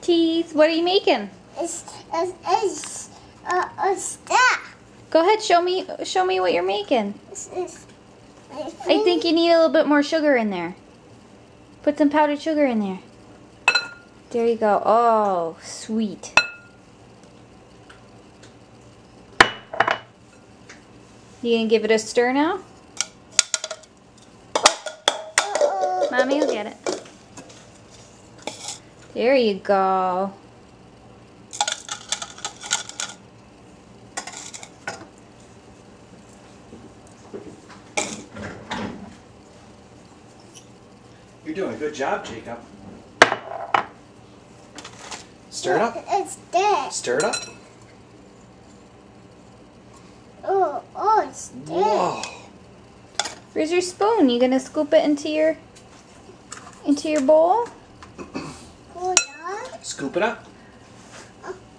Tease, what are you making? It's that. Go ahead, show me what you're making. I think you need a little bit more sugar in there. Put some powdered sugar in there. There you go. Oh, sweet. You gonna give it a stir now? Mommy will get it. There you go. You're doing a good job, Jacob. Stir it up. It's dead. Stir it up. Oh, it's dead. Whoa. Where's your spoon? You gonna scoop it into your bowl? Hold on. Scoop it up.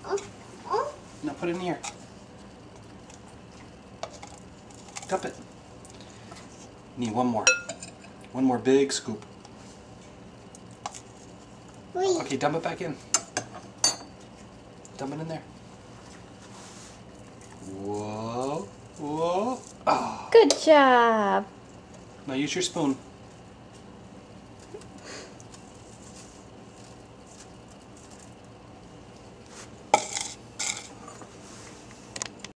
Oh. Now put it in here. Cup it. Need one more. One more big scoop. Wait. Okay, dump it back in. Dump it in there. Whoa. Whoa. Oh. Good job. Now use your spoon.